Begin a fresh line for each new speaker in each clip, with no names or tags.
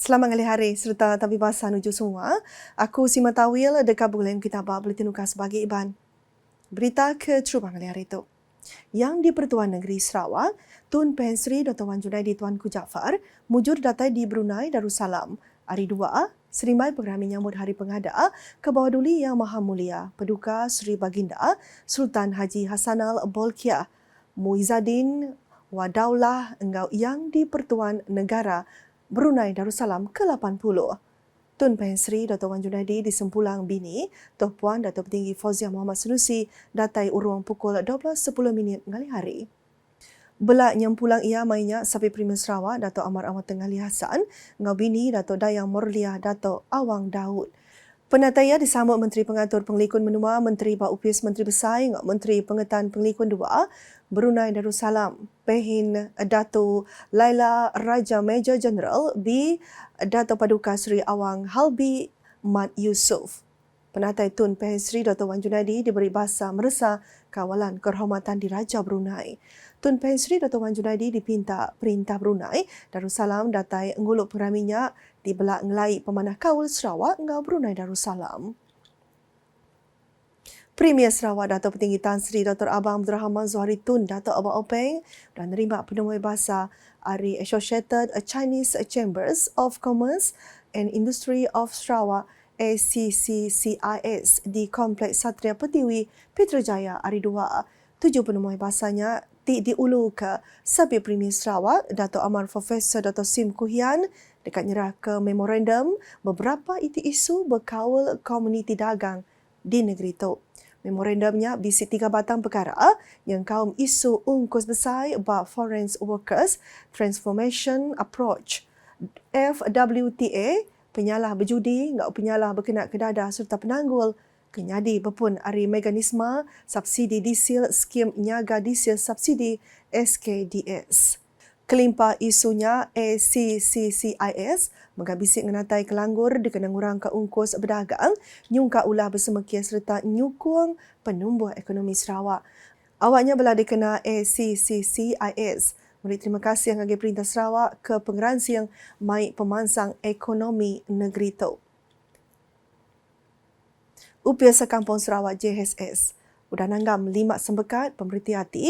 Selamat ngali hari serta tapi bahasa nuju semua. Aku Sima Tawil dekat bulan kita Buletin Ukas bagi Iban. Berita ke Trubang ngali hari itu. Yang di Pertuan Negeri Sarawak, Tun Pensri Dr. Wan Junaidi Tuanku Jaafar mujur datai di Brunei Darussalam. Hari 2, Serimai Pengeras menyambut Hari Pengada ke bawah duli Yang Maha Mulia Paduka Sri Baginda Sultan Haji Hassanal Bolkiah Muizzadin Wadaulah Enggau yang di Pertuan Negara Brunei Darussalam ke-80. Tun Pensri Dr. Wan Junaidi di Sempulang Bini, Tuan Puan Datuk Petinggi Fauziah Muhammad Sunusi datai urung pukul 12.10 ngali hari. Belak nyempulang ia mainnya Sapi Primer Sarawak Datuk Amar Ahmad Tengali Hassan, ngau bini Datuk Dayang Morliah Datuk Awang Daud. Penataya disambut Menteri Pengatur Pengelikun Menua, Menteri Baupis Menteri Besar, Menteri Pengetan Pengelikun 2, Brunei Darussalam, Pehin Dato' Laila Raja Major General B. Dato' Paduka Sri Awang Halbi Mat Yusof. Penatai Tun Pensri Dr. Wan Junaidi diberi bahasa meresa kawalan kehormatan Diraja Brunei. Tun Pensri Dr. Wan Junaidi dipinta Perintah Brunei Darussalam datai nguluk pengeras minyak di belak ngelai pemanah kaul Sarawak ngau Brunei Darussalam. Premier Sarawak Dato' Petinggi Tan Sri Dr. Abang Abdul Rahman Zuhari Tun Dato' Abang Openg dan nerima penemui bahasa dari Associated Chinese Chambers of Commerce and Industry of Sarawak ACCCIS di Kompleks Satria Pertiwi, Putrajaya hari 2. 7 penemui bahasanya diulu ke Sabi Premier Sarawak Dato' Amar Profesor Dr. Sim Kuhian dekat nyerah ke memorandum beberapa isu berkawal komuniti dagang di negeri itu. Memorandumnya bisi 3 batang perkara yang kaum isu ungkus besar bab Foreign Workers Transformation Approach, FWTA, penyalah berjudi, ngau penyalah berkenat kedadah serta penanggul, kenyadi berpun ari mekanisme subsidi diesel skim nyaga diesel subsidi SKDS. Kelimpah isunya ACCCIS menghabisi ngenatai kelanggur dikenang orang ke ungkus berdagang, nyungka ulah bersemekia serta nyukung penumbuh ekonomi Sarawak. Awaknya belah dikena ACCCIS. Beri terima kasih yang agak Perintah Sarawak ke pengeransi yang mai pemansang ekonomi negeri itu. Upia Sekampung Sarawak JHS. Udah nanggam 5 sembekat pemerhati hati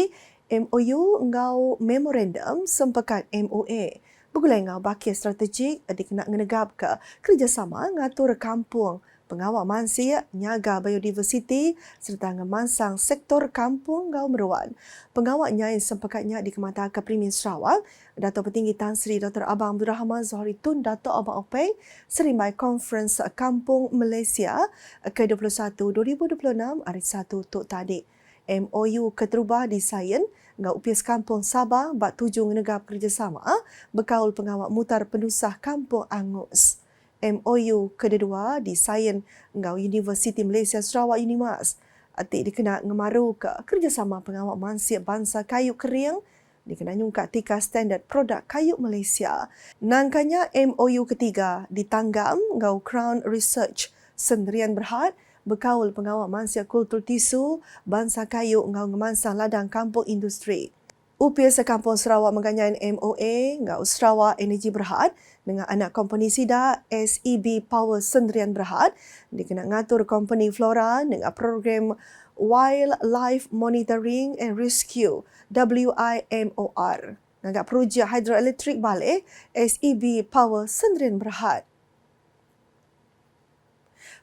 MOU ngau memorandum sempekat MOA. Begulai ngau bakir strategik dikena ngenegap ke kerjasama ngatur kampung, pengawal mansir, nyaga biodiversiti serta ngemansang sektor kampung ngau meruan. Pengawalnya yang sempekatnya dikemata ke Premier Sarawak, Dato' Petinggi Tan Sri Dr. Abang Abdul Rahman Zuhari Tun Dato' Abang Openg, Serimai Conference Kampung Malaysia ke-21 2026 hari 1 Tok tadi. MOU keterubah disain ngau upis kampung Sabah bak 7 negap kerjasama berkaul pengawal mutar penusah kampung Angus. MOU kedua disain ngau Universiti Malaysia Sarawak Unimas. Atik dikena ngemaru ke kerjasama pengawal mansir bangsa kayu kering dikena nyungka tika standard produk kayu Malaysia. Nangkanya MOU ketiga ditanggam ngau Crown Research Sendirian Berhad berkaul pengawal mansir kultur tisu, bangsa kayu ngau ngemansang ladang kampung industri. Upia Sekampung Sarawak mengganyai MOA ngau Sarawak Energi Berhad dengan anak company SIDA SEB Power Sendirian Berhad dikena ngatur company Flora dengan program Wildlife Monitoring and Rescue WIMOR. Ngagak projek hidroelektrik balik SEB Power Sendirian Berhad.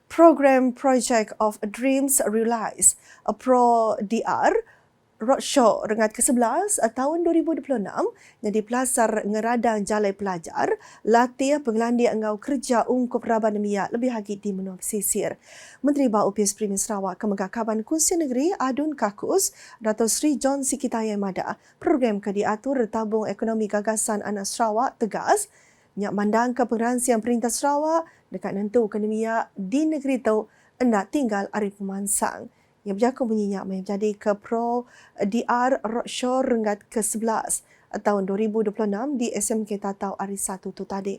Program Project of Dreams Realised, Pro-DR, Roadshow rengat ke-11 tahun 2026 yang dipelasar ngeradang jalai pelajar, latih penglandia engau kerja ungkup raban miyak lebih lagi di menua pesisir. Menteri Baupis Premier Sarawak Kemegakaban Kunci Negeri Adun Kakus, Dato' Sri John Sikitaya Mada, program ke diatur tabung ekonomi gagasan anak Sarawak tegas, nyak mandang ke pengeransian Perintah Sarawak dekat nentu minyak di negeri itu hendak tinggal ari pemansang. Yang berjaku menyenyak menjadi ke Pro DR Roadshow rengat ke-11 tahun 2026 di SMK Tatau hari 1 tu tadi.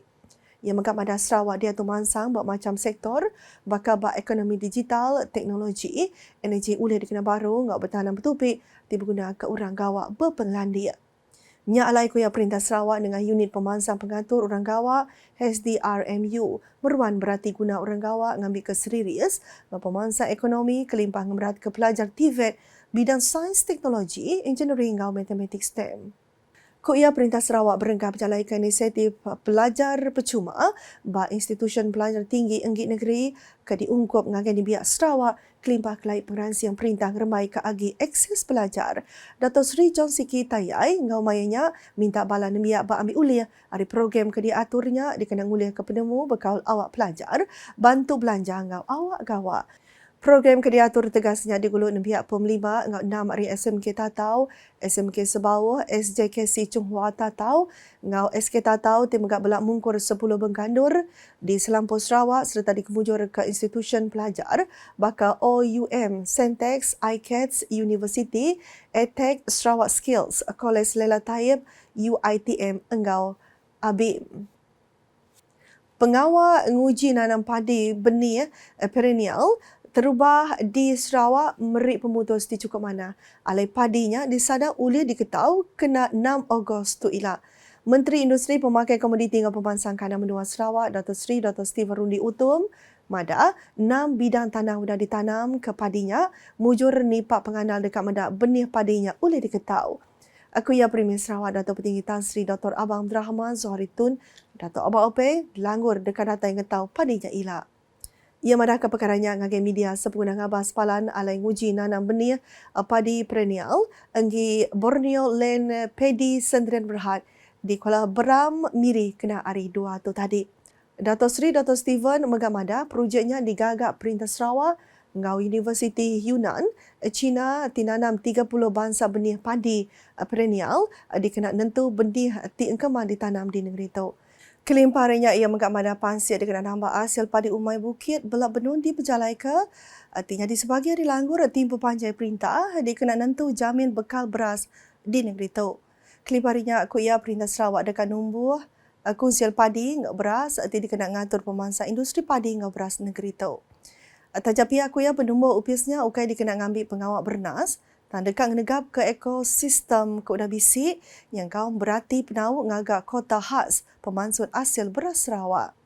Yang menggap ada Sarawak dia tu mansang buat macam sektor bakal bak ekonomi digital, teknologi, energi ulih dikena baru, ngak bertahan bertupik, dibeguna ke orang gawak berpenglandia. Nya Alai Kuya Perintah Sarawak dengan Unit Pemansang Pengatur Orang Gawak SDRMU meruan berarti guna orang gawak ngambil ke serius pemansang ekonomi kelimpah ngemerat ke pelajar TVET bidang sains teknologi engineering atau matematik STEM. Kuya Perintah Sarawak berengkap menjalankan inisiatif pelajar percuma ba institusi pelajar tinggi Enggit Negeri ke diungkup ngagen di biak Sarawak kelimpah kelai pengeransian perintah ngeremai ke agi akses pelajar. Dato' Sri John Siki Tayai ngau mayanya minta bala nemiak ba ambil uliah hari program ke diaturnya dikenang uliah ke penemu bekal awak pelajar bantu belanja ngau awak gawak. Program kediatur tegasnya digulung dengan pihak POM 5 ngau 6 hari SMK Tatau, SMK Sebawah, SJKC Chunghua Tatau, ngau SK Tatau Timegak Belak Mungkur 10 Bengkandur di Selampur Sarawak serta dikemujur ke institusi pelajar bakal OUM, Sentex, ICATS, University, EdTech, Sarawak Skills, Kolej Lela Taib, UITM, Engau, ABIM. Pengawal nguji nanam padi benih perennial terubah di Sarawak merik pemutus di cukup mana. Alai padinya disadar uliah diketahui kena 6 Ogos tu ilah. Menteri Industri Pemakai Komoditi dan Pemansang Kandang Menua Sarawak, Dato' Sri Dr. Stephen Rundi Utum, mada 6 bidang tanah sudah ditanam ke padinya, mujur nipak pengandal dekat mada benih padinya uliah diketahui. Akuya Premier Sarawak Dato' Petinggi Tan Sri Dr. Abang Abdul Rahman Zohari Tun, Dato' Abang Ope, langgur dekat data yang tahu padinya ilah. Ia madah keperkaranya ngagai media sepengguna ngabah sepalan alai nguji nanam benih padi perennial enggi Borneo Land Paddy Sendirian Berhad di Kuala Beram Miri kena hari 2 tu tadi. Dato' Sri Dr. Stephen megamada projeknya digagak Perintah Sarawak ngau Universiti Yunnan China tinanam 30 bangsa benih padi perennial dikena nentu benih ti engkeman ditanam di negeri itu. Kelimpahannya ia mengamada pansia dengan nambah hasil padi umai bukit belak benun di pejalai ke artinya di sebahagian di langgur tim pepanjai perintah dikena nentu jamin bekal beras di negeri itu. Kelimpahannya kuya Perintah Sarawak dekat numbuh kunsil padi ngau beras arti dikena ngatur pemansang industri padi ngau beras negeri itu. Tajapi akuya penumbuh upisnya ukai dikena ngambil pengawak bernas dan dekat negap ke ekosistem ke udah bisik yang kau berarti penau ngagak kota khas pemansut hasil beras Sarawak.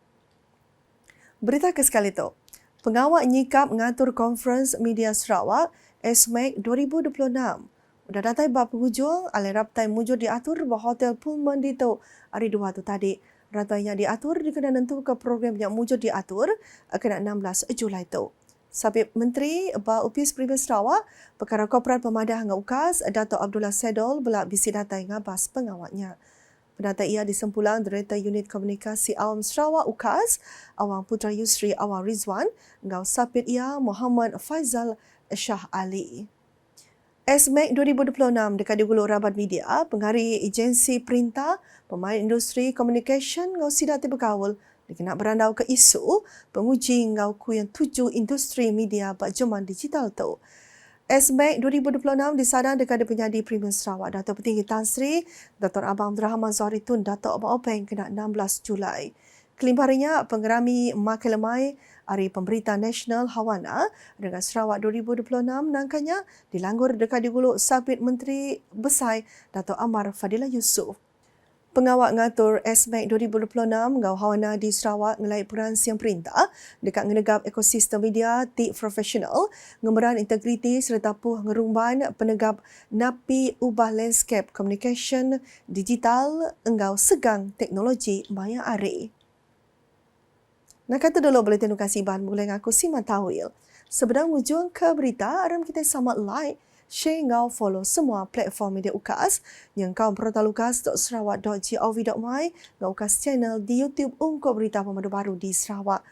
Berita ke sekali tu. Pengawak nyikap ngatur konferens media Sarawak SMAC 2026. Udah datai bab penghujung, alai raptai mujur diatur bahawa Hotel Pullman di tu hari 2 tu tadi. Ratainya diatur dikena nentu ke program yang mujur diatur kena 16 Julai tu. Sabit Menteri Upis Premier Sarawak, Perkara Korporat Pemadah dengan UKAS, Dato' Abdullah Sedol belak bisi datai ngabas pengawaknya. Pendatai ia disempulang Director Unit Komunikasi Awam Sarawak UKAS, Awang Putra Yusri Awang Rizwan, ngau sapit ia Muhammad Faizal Shah Ali. SMAC 2026 dekat digulung rabat media, penghari agensi perintah, pemain industri communication ngau sidat berkawal dikena berandau ke isu penguji ngau kuyan 7 industri media berjaman digital tu. SMAC 2026 disadang dekat penyadi Premier Sarawak Dato' Petinggi Tan Sri Dr. Abang Abdul Rahman Zohari Tun Dato' Abang Openg kena 16 Julai. Kelimpahannya pengerami makan lemai Hari Pemberita Nasional Hawana dengan Sarawak 2026 nangkanya dilanggur dekat digulung Sabit Menteri Besar Dato' Amar Fadilah Yusof. Pengawak ngatur SMAC 2026 ngau Hawana di Sarawak ngelai peran siang perintah dekat ngenegap ekosistem media ti profesional, ngemeran integriti serta puh ngerumban penegap napi ubah landscape communication digital engau segang teknologi maya are. Nak kata dulu boleh tenu kasih bahan mulai aku Sima Tawil. Sebelum ujung ke berita, aram kita sama like, share ngau follow semua platform media UKAS yang kau portalukas.sarawak.gov.my ngau UKAS channel di YouTube untuk berita pemandu baru di Sarawak.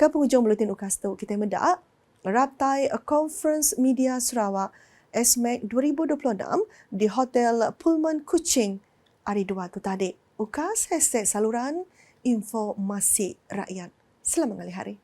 Ke penghujung buletin UKAS tu kita mendak raptai Conference Media Sarawak SMAC 2026 di Hotel Pullman Kuching hari 2 tu tadi. UKAS #saluran informasi rakyat. Selamat hari.